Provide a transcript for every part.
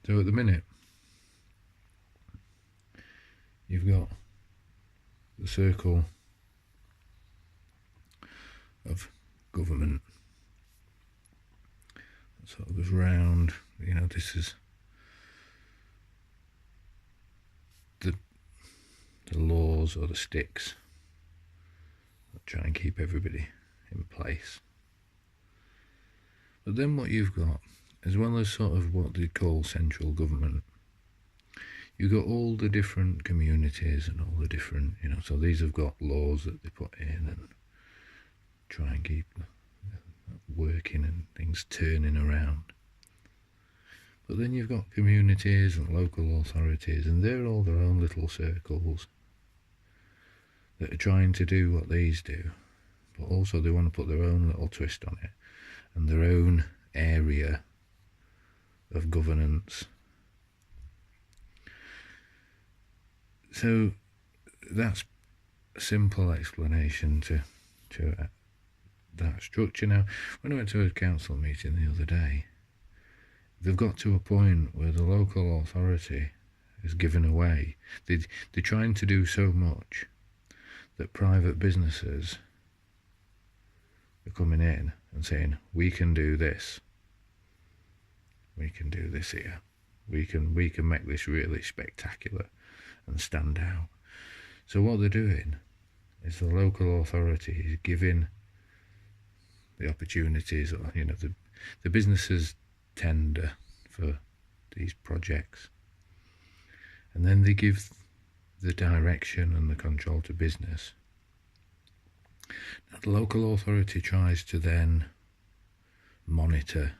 So at the minute, you've got the circle of government that sort of goes round. This is the laws or the sticks that try and keep everybody in place. But then what you've got, as well as sort of what they call central government, you've got all the different communities and all the different, so these have got laws that they put in and try and keep working and things turning around. But then you've got communities and local authorities, and they're all their own little circles that are trying to do what these do, but also they want to put their own little twist on it and their own area of governance. So that's a simple explanation to that structure. Now, when I went to a council meeting the other day, they've got to a point where the local authority is given away. They're trying to do so much that private businesses are coming in and saying, we can do this. We can do this here. We can make this really spectacular and stand out. So what they're doing is the local authority is giving the opportunities, or the businesses tender for these projects, and then they give the direction and the control to business. Now, the local authority tries to then monitor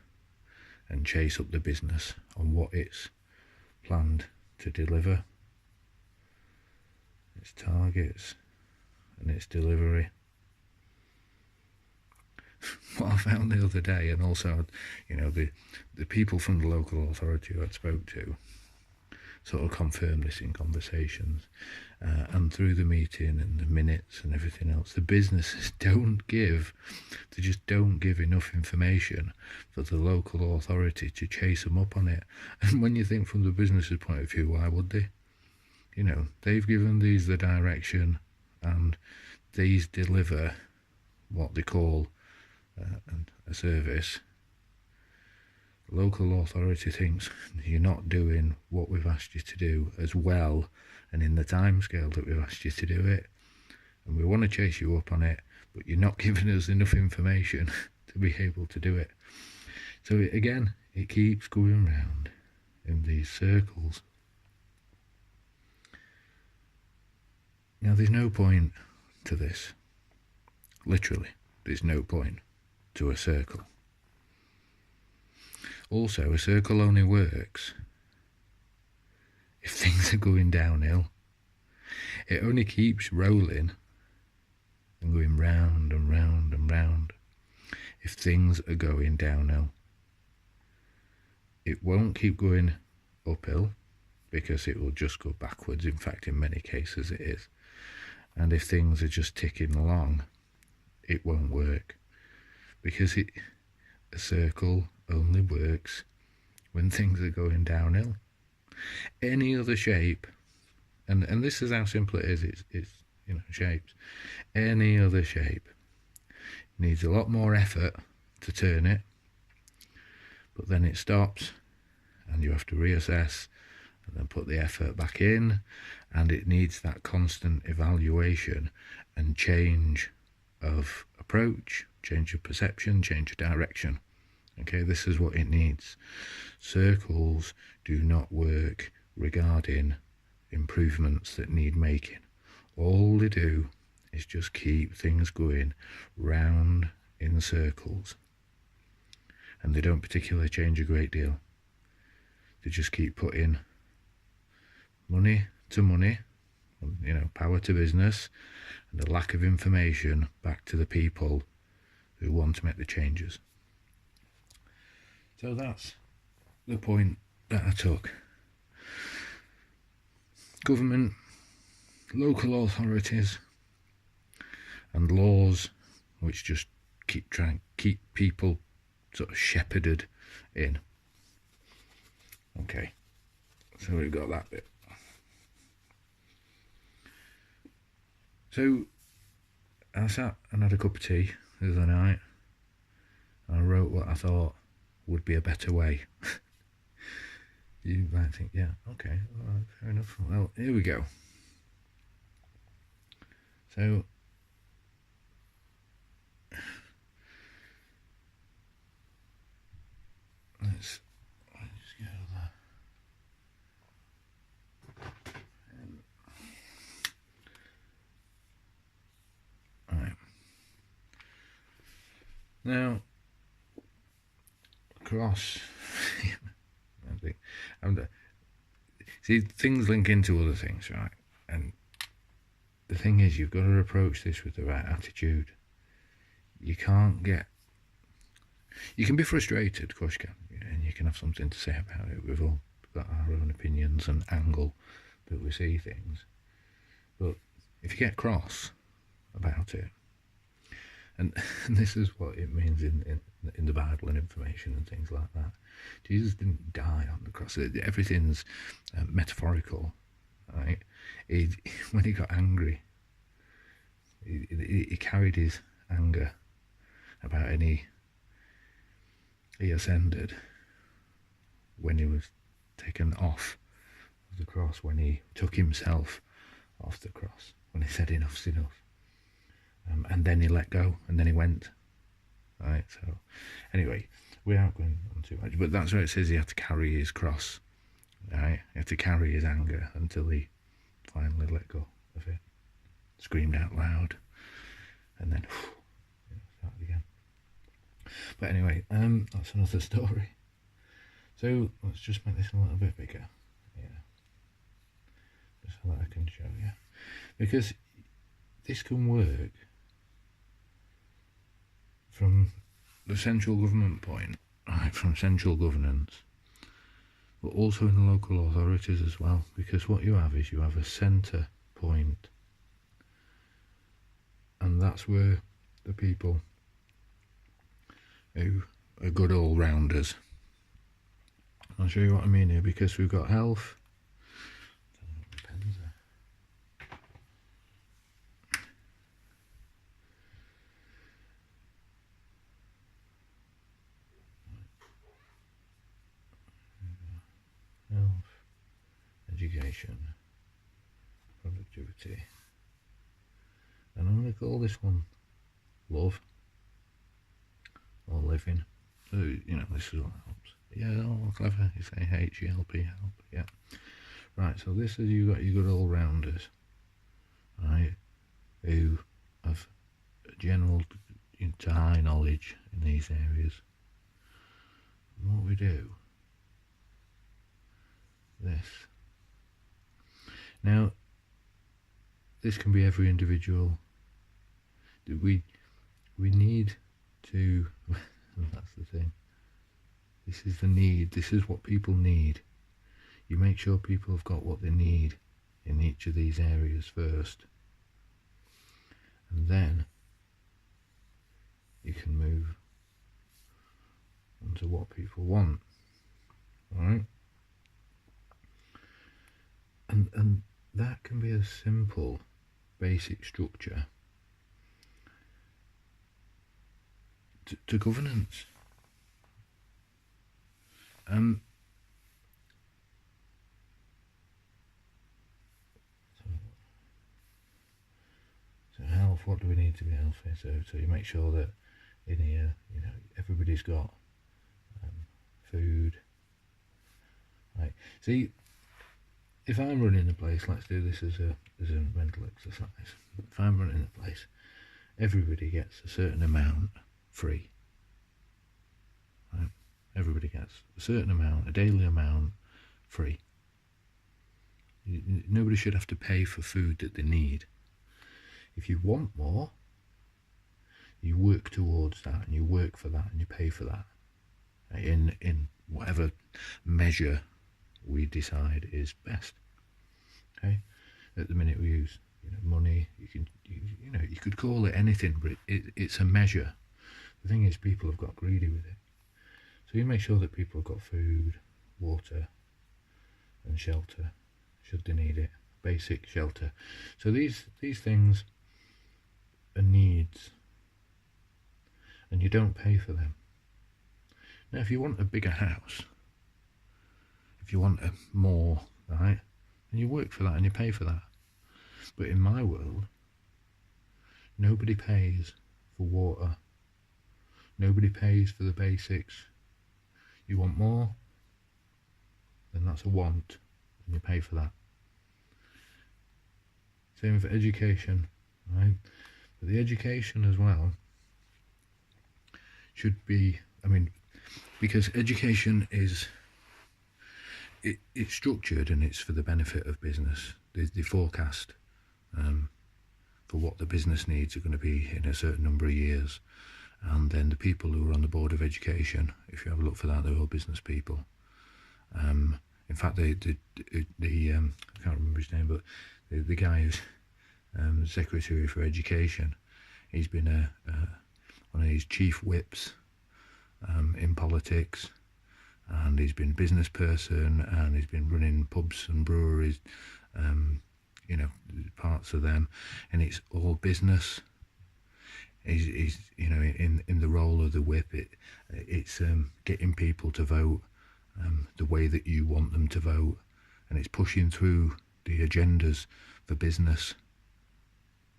and chase up the business on what it's planned to deliver, its targets and its delivery. What I found the other day, and also, the people from the local authority who I spoke to sort of confirmed this in conversations, and through the meeting and the minutes and everything else, the businesses just don't give enough information for the local authority to chase them up on it. And when you think from the business's point of view, why would they? They've given these the direction, and these deliver what they call a service. The local authority thinks you're not doing what we've asked you to do as well and in the time scale that we've asked you to do it, and we want to chase you up on it, but you're not giving us enough information to be able to do it. So it keeps going round in these circles. Now, there's no point to this. Literally, there's no point to a circle. Also, a circle only works if things are going downhill. It only keeps rolling and going round and round and round if things are going downhill. It won't keep going uphill because it will just go backwards. In fact, in many cases it is. And if things are just ticking along, it won't work, because a circle only works when things are going downhill. Any other shape, and this is how simple it is, it's shapes. Any other shape needs a lot more effort to turn it, but then it stops and you have to reassess and then put the effort back in, and it needs that constant evaluation and change of approach, change of perception, change of direction. Okay, this is what it needs. Circles do not work regarding improvements that need making. All they do is just keep things going round in circles, and they don't particularly change a great deal. They just keep putting money to money, power to business, and a lack of information back to the people who want to make the changes. So that's the point that I took. Government, local authorities, and laws which just keep people sort of shepherded in. Okay, so we've got that bit. So I sat and had a cup of tea the other night. I wrote what I thought would be a better way. You might think, yeah, okay, all right, fair enough. Well, here we go. So let's just get out of that. All right. Now, cross. I think see, things link into other things, right? And the thing is, you've got to approach this with the right attitude. You can't get. You can be frustrated, of course you can, and you can have something to say about it. We've all got our own opinions and angle that we see things. But if you get cross about it, and this is what it means in the Bible and information and things like that. Jesus didn't die on the cross. Everything's metaphorical, right? When he got angry, he carried his anger about, and he ascended when he was taken off of the cross, when he took himself off the cross, when he said enough's enough. And then he let go, and then he went. Right, so anyway, we aren't going on too much, but that's where it says he had to carry his cross. Right, he had to carry his anger until he finally let go of it, screamed out loud, and then started again. But anyway, that's another story. So let's just make this a little bit bigger, yeah, just so that I can show you, because this can work from the central government point, right, from central governance, but also in the local authorities as well, because what you have is you have a centre point, and that's where the people who are good all-rounders. I'll show you what I mean here, because we've got health. Health, education, productivity, and I'm going to call this one love or living. So, you know, this is what helps. Yeah, oh, clever. You say H-E-L-P, help. Yeah. Right, so this is, you got your good all-rounders, right, who have general to high knowledge in these areas. And what we do, this. Now, this can be every individual. We need to, that's the thing. This is the need. This is what people need. You make sure people have got what they need in each of these areas first. And then you can move on to what people want. Alright? And that can be a simple, basic structure to governance. So health, what do we need to be healthy? So you make sure that in here, you know, everybody's got food. Right. See, if I'm running a place, let's do this as a mental exercise. If I'm running a place, everybody gets a certain amount free. Right? Everybody gets a certain amount, a daily amount, free. Nobody should have to pay for food that they need. If you want more, you work towards that, and you work for that, and you pay for that in whatever measure we decide is best. Okay. At the minute we use, you know, money. You could call it anything, but it's a measure. The thing is, people have got greedy with it. So you make sure that people have got food, water, and shelter, should they need it. Basic shelter. So these things are needs, and you don't pay for them. Now, if you want a bigger house, if you want more, right, and you work for that and you pay for that. But in my world, nobody pays for water. Nobody pays for the basics. You want more, then that's a want, and you pay for that. Same for education, right? But the education as well should be, because education is, it's structured and it's for the benefit of business. They forecast for what the business needs are going to be in a certain number of years. And then the people who are on the board of education, if you have a look for that, they're all business people. In fact, I can't remember his name, but the guy who's Secretary for Education, he's been one of these chief whips in politics, and he's been a business person, and he's been running pubs and breweries, parts of them, and it's all business. He's in the role of the whip. It's getting people to vote the way that you want them to vote, and it's pushing through the agendas for business.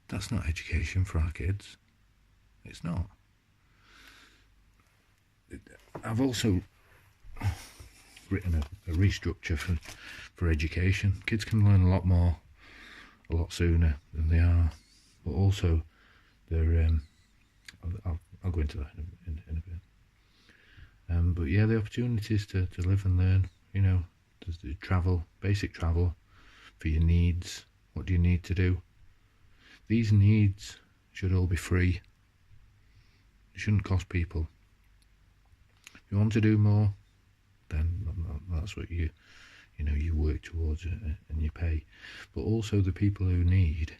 That's not education for our kids. It's not. I've also written a restructure for education. Kids can learn a lot more, a lot sooner than they are, but also they're I'll go into that in a bit. But yeah, the opportunities to live and learn, there's the travel, basic travel for your needs. What do you need to do? These needs should all be free. It shouldn't cost people. If you want to do more, then that's what you work towards and you pay. But also the people who need,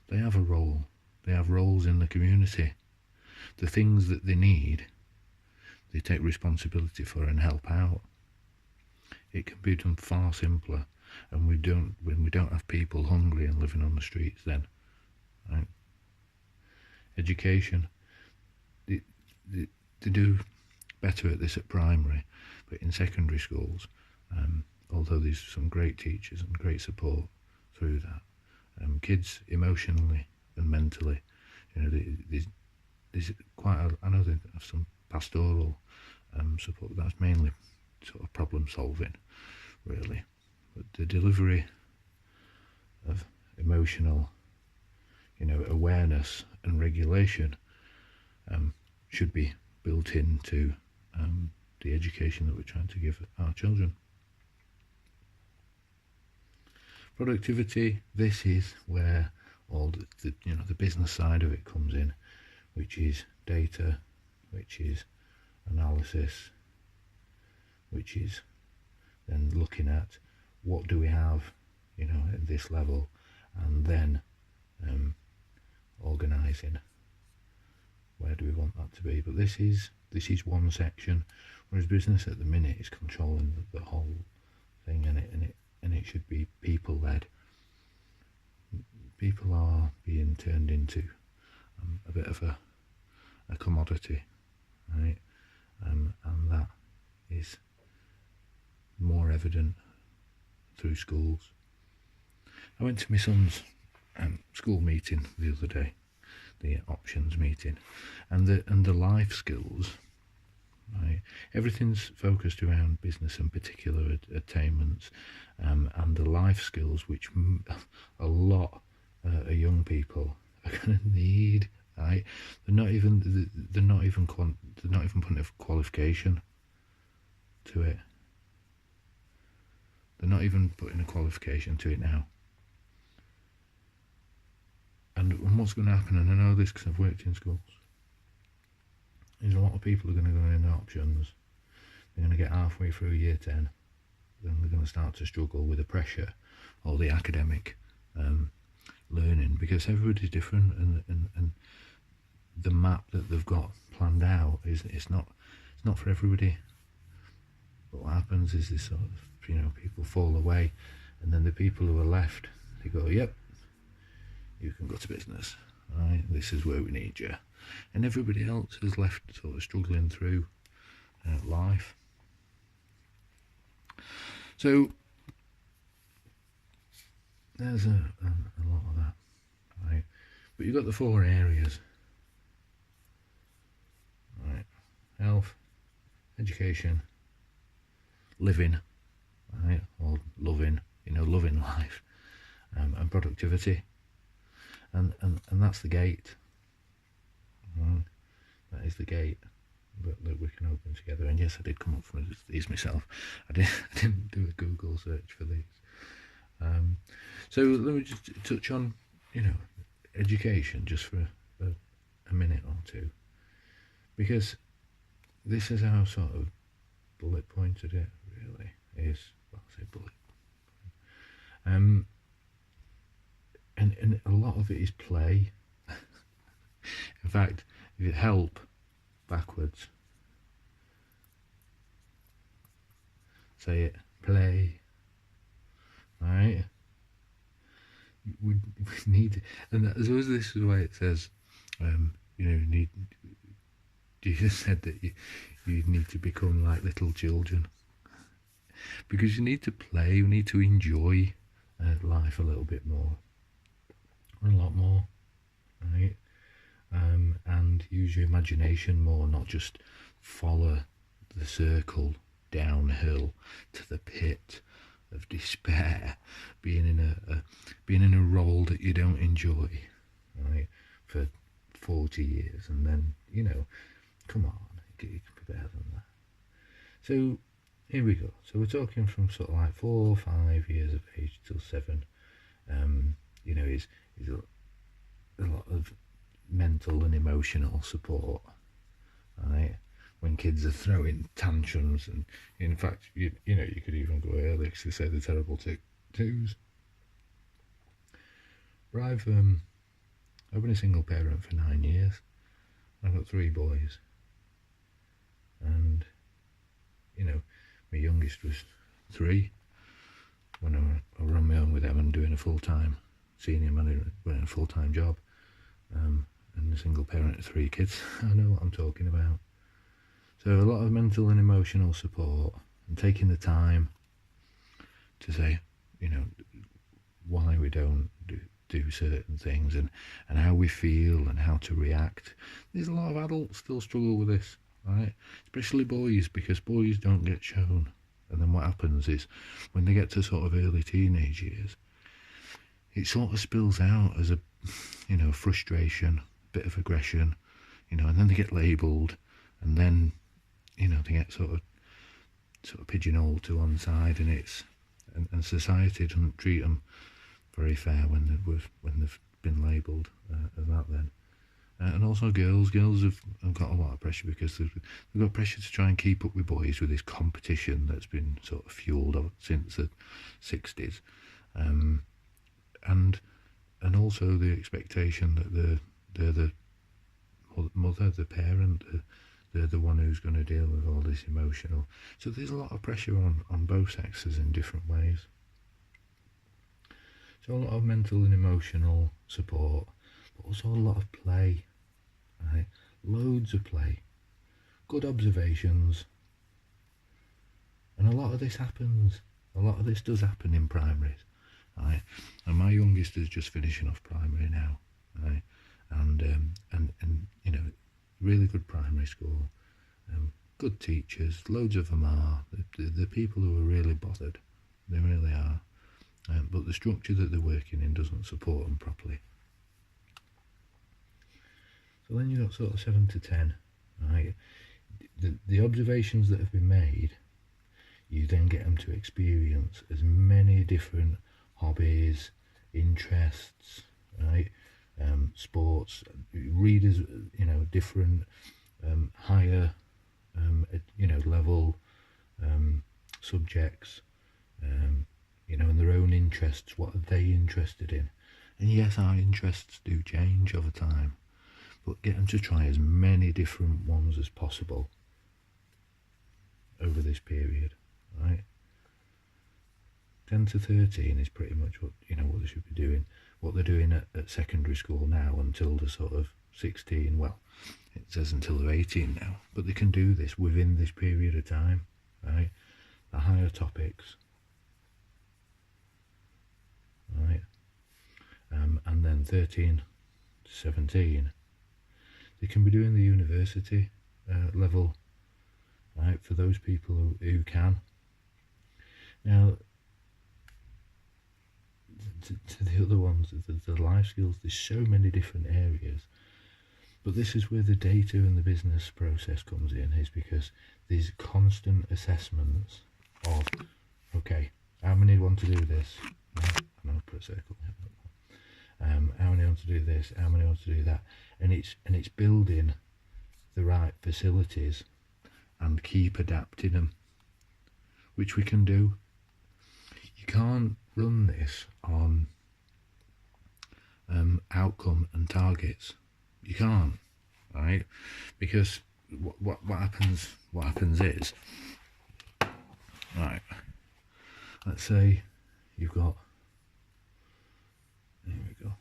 they have a role. They have roles in the community. The things that they need, they take responsibility for and help out. It can be done far simpler, and when we don't have people hungry and living on the streets then. Right? Education, they do better at this at primary, but in secondary schools, although there's some great teachers and great support through that, kids emotionally and mentally, there's quite I know they have some pastoral support. That's mainly sort of problem solving, really, but the delivery of emotional awareness and regulation should be built into the education that we're trying to give our children. Productivity, this is where all the business side of it comes in, which is data, which is analysis, which is then looking at what do we have at this level, and then organising where do we want that to be. But this is one section, whereas business at the minute is controlling the whole thing, and it should be people led. People are being turned into a bit of a commodity, right? And that is more evident through schools. I went to my son's school meeting the other day, the options meeting, and the life skills. Right, everything's focused around business and particular attainments, and the life skills, which a lot of young people are going to need. Right, they're not even putting a qualification to it. They're not even putting a qualification to it now. And what's going to happen, and I know this because I've worked in schools, is a lot of people are going to go in options. They're going to get halfway through year 10, then they're going to start to struggle with the pressure or the academic learning, because everybody's different, and the map that they've got planned out it's not for everybody. But what happens is this sort of, people fall away, and then the people who are left, they go, yep, you can go to business, right? This is where we need you. And everybody else is left sort of struggling through life. So there's a lot of that, right? But you've got the 4 areas, right? Health, education, living, right? Or loving, loving life, and productivity, and that's the gate. That is the gate that we can open together. And yes, I did come up with these myself. I didn't do a Google search for these. So let me just touch on, education just for a minute or two, because this is how sort of bullet pointed it really is. Well, I say bullet. And a lot of it is play. In fact, if you help backwards, say it, play. Right? We need, and as well as this is the way it says, Jesus said that you need to become like little children, because you need to play, you need to enjoy life a little bit more, a lot more, right? And use your imagination more, not just follow the circle downhill to the pit of despair, being in a role that you don't enjoy, right, for 40 years, and then come on, it could be better than that. So here we go. So we're talking from sort of like 4 or 5 years of age till 7. Is a lot of mental and emotional support, right? When kids are throwing tantrums, and in fact, you could even go early because they say they're terrible twos. But I've been a single parent for 9 years. I've got 3 boys, and my youngest was 3 when I were on my own with them and doing a full-time senior manager, running a full-time job, and a single parent of 3 kids. I know what I'm talking about. So a lot of mental and emotional support, and taking the time to say, why we don't do certain things, and how we feel and how to react. There's a lot of adults still struggle with this, right? Especially boys, because boys don't get shown. And then what happens is, when they get to sort of early teenage years, it sort of spills out as a, frustration, bit of aggression, and then they get labelled, and then, they get sort of pigeonholed to one side, and and society doesn't treat them very fair when they've been labelled as that then. And also girls have got a lot of pressure, because they've got pressure to try and keep up with boys, with this competition that's been sort of fuelled since the 60s. And also the expectation that they're the mother, the parent, they're the one who's going to deal with all this emotional. So there's a lot of pressure on both sexes in different ways. So a lot of mental and emotional support, but also a lot of play, right? Loads of play, good observations, and a lot of this does happen in primaries, right? And my youngest is just finishing off primary now, right? And really good primary school, good teachers, loads of them are, the people who are really bothered, they really are. But the structure that they're working in doesn't support them properly. So then you've got sort of 7 to 10, right? The observations that have been made, you then get them to experience as many different hobbies, interests, right? Sports, readers, different higher, level subjects, and their own interests. What are they interested in? And yes, our interests do change over time, but get them to try as many different ones as possible over this period, right? 10 to 13 is pretty much what, what they should be doing, what they're doing at secondary school now until they're sort of 16. Well, it says until they're 18 now, but they can do this within this period of time, right? The higher topics, right? And then 13 to 17, they can be doing the university level, right, for those people who can. Now, to the other ones, the life skills, there's so many different areas, but this is where the data and the business process comes in, is because there's constant assessments of, okay, how many want to do this? I know, put a circle. How many want to do this? How many want to do that? And it's building the right facilities and keep adapting them, which we can do. You can't run this on outcome and targets. You can't, right? Because what happens is, right, let's say you've got, there we go.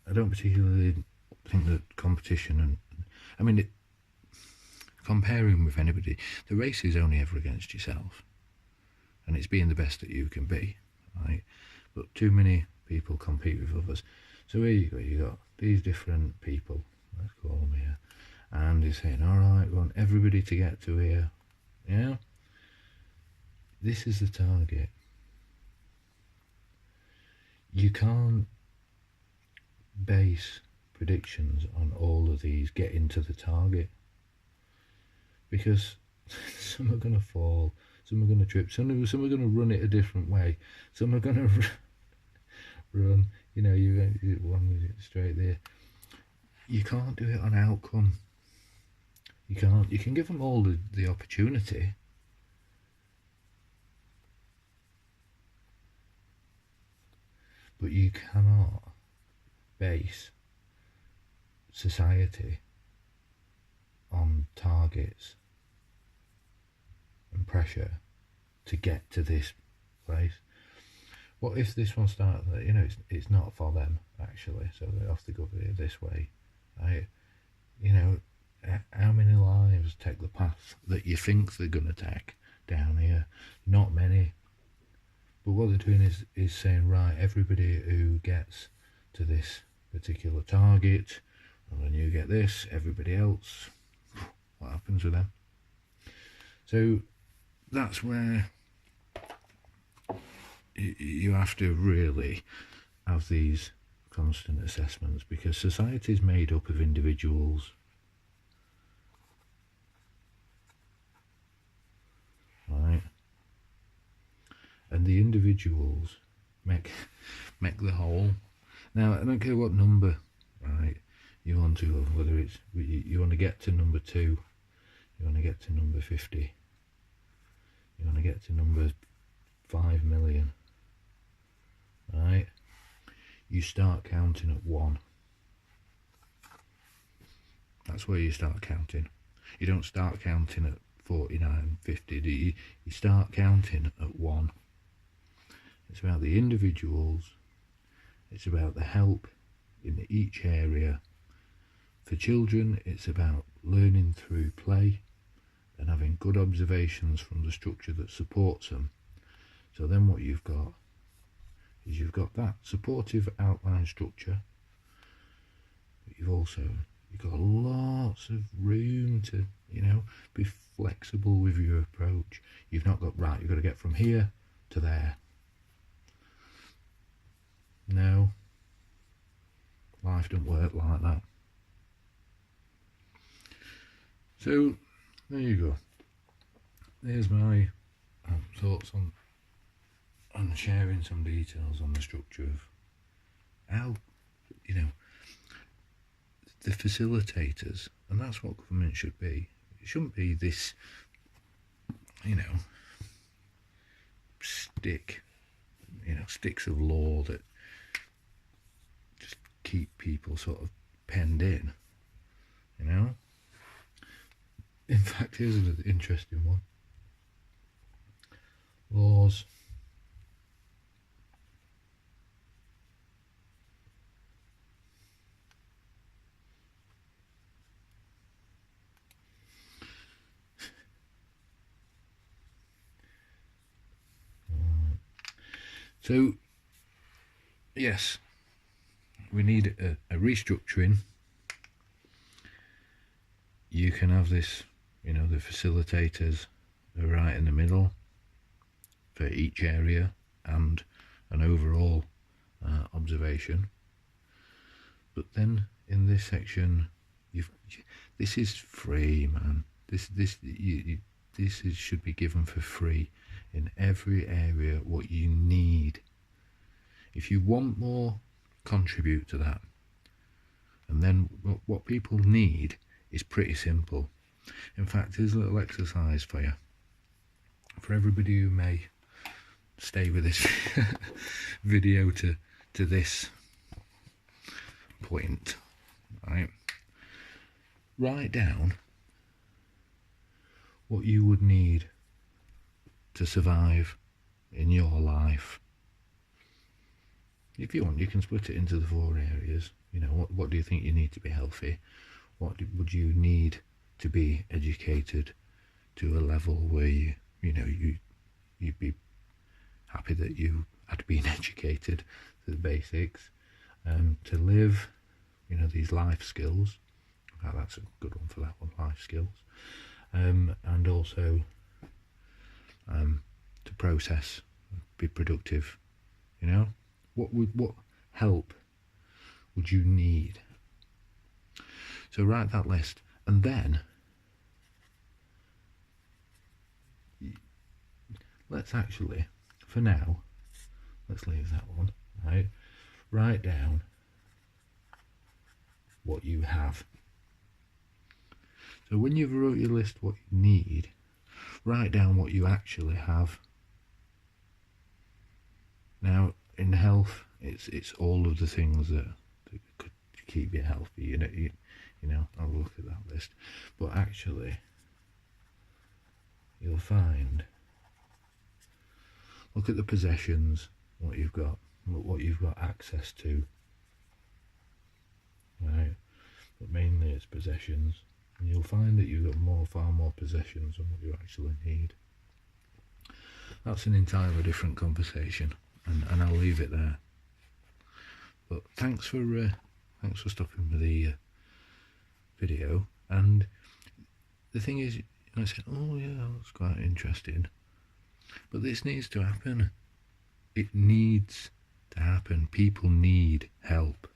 I don't particularly think that competition comparing with anybody, the race is only ever against yourself, and it's being the best that you can be, right? But too many people compete with others. So here you got these different people, let's call them here, and he's saying, all right, we want everybody to get to here, yeah? This is the target. You can't base predictions on all of these getting to the target, because some are going to fall, some are going to trip, some are going to run it a different way, some are going to run, you one straight there. You can't do it on outcome. You can't. You can give them all the opportunity, but you cannot base society on targets and pressure to get to this place. What if this one starts, it's not for them, actually, so they have to go this way, right? How many lives take the path that you think they're going to take down here? Not many. But what they're doing is saying, right, everybody who gets to this particular target, and when you get this, everybody else, what happens with them? So that's where you have to really have these constant assessments, because society is made up of individuals, right? And the individuals make the whole. Now, I don't care what number, right, you want to, whether it's you want to get to number 2, you want to get to number 50, you want to get to number 5 million, right? You start counting at 1. That's where you start counting. You don't start counting at 49, 50, do you? You start counting at 1. It's about the individuals. It's about the help in each area. For children, it's about learning through play and having good observations from the structure that supports them. So then what you've got is you've got that supportive outline structure, but you've got lots of room to, be flexible with your approach. You've not got, right, you've got to get from here to there. No, life don't work like that. So there you go. There's my thoughts on sharing some details on the structure of how, the facilitators, and that's what government should be. It shouldn't be this, sticks of law that just keep people sort of penned in, In fact, here's an interesting one. pause. So, yes, we need a restructuring. You can have this, the facilitators are right in the middle for each area and an overall observation. But then in this section, this is free, man. This should be given for free in every area. What you need, if you want more, contribute to that. And then what people need is pretty simple. In fact, here's a little exercise for you, for everybody who may stay with this video to this point, right? Write down what you would need to survive in your life. If you want, you can split it into the 4 areas. What do you think you need to be healthy? What would you need to be educated to a level where you'd be happy that you had been educated to the basics, to live, these life skills. That's a good one for that one, life skills. And also to process, be productive. What help would you need? So write that list, and then let's actually, for now, let's leave that one, right? Write down what you have. So when you've wrote your list what you need, write down what you actually have. Now, in health, it's all of the things that could keep you healthy. I'll look at that list. But actually, you'll find, look at the possessions, what you've got access to. Right? But mainly it's possessions. And you'll find that you've got far more possessions than what you actually need. That's an entirely different conversation, and I'll leave it there. But thanks for stopping with the video. And the thing is, I said, oh yeah, that's quite interesting, but this needs to happen. It needs to happen. People need help,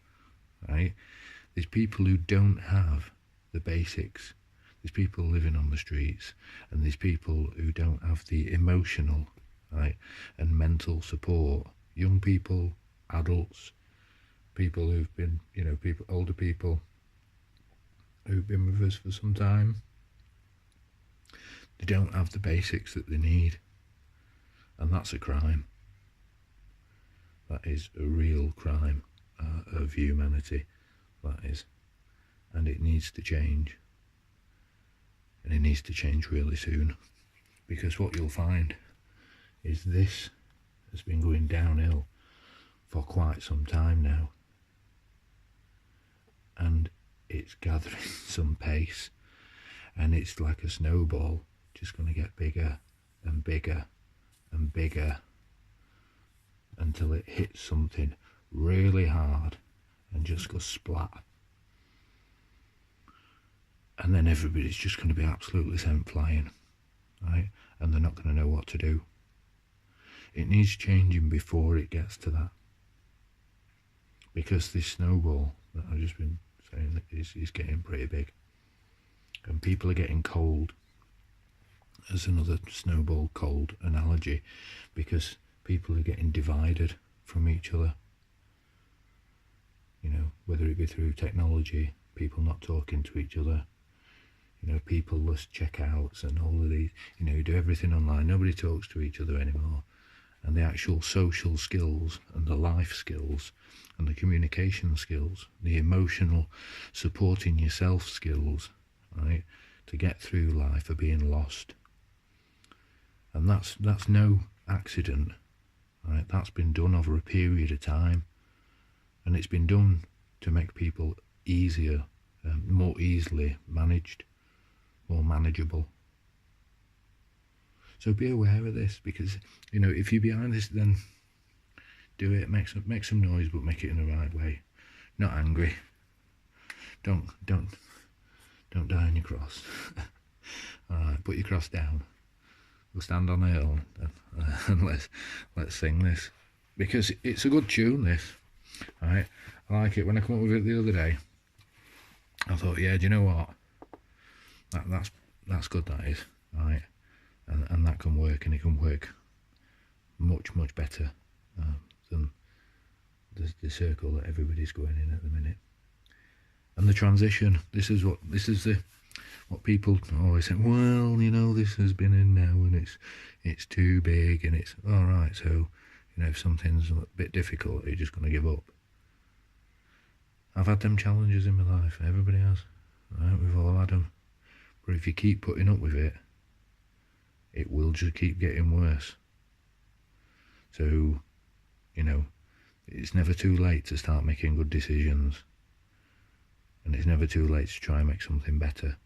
right? There's people who don't have the basics. There's people living on the streets, and there's people who don't have the emotional, right, and mental support. Young people, adults, people who've been, older people who've been with us for some time. They don't have the basics that they need, and that's a crime. That is a real crime of humanity. That is. And it needs to change. And it needs to change really soon. Because what you'll find is this has been going downhill for quite some time now. And it's gathering some pace. And it's like a snowball, just going to get bigger and bigger and bigger until it hits something really hard and just goes splat. And then everybody's just going to be absolutely sent flying, right? And they're not going to know what to do. It needs changing before it gets to that. Because this snowball that I've just been saying is getting pretty big. And people are getting cold. As another snowball cold analogy. Because people are getting divided from each other. Whether it be through technology, people not talking to each other. People-less checkouts and all of these, you do everything online, nobody talks to each other anymore. And the actual social skills and the life skills and the communication skills, the emotional supporting yourself skills, right, to get through life are being lost. And that's no accident, right, that's been done over a period of time, and it's been done to make people easier, more easily managed, more manageable. So be aware of this, because if you're behind this, then do it. Make some noise, but make it in the right way. Not angry. Don't die on your cross. All right, put your cross down. We'll stand on a hill and let's sing this, because it's a good tune. This, all right. I like it. When I come up with it the other day, I thought, yeah, do you know what? That's good. That is, all right. And that can work, and it can work much better than the circle that everybody's going in at the minute. And the transition. This is what people always say. Well, this has been in now, and it's too big, and it's all right. So, if something's a bit difficult, you're just going to give up. I've had them challenges in my life. Everybody has. Right? We've all had them. But if you keep putting up with it, it will just keep getting worse. So, it's never too late to start making good decisions. And it's never too late to try and make something better.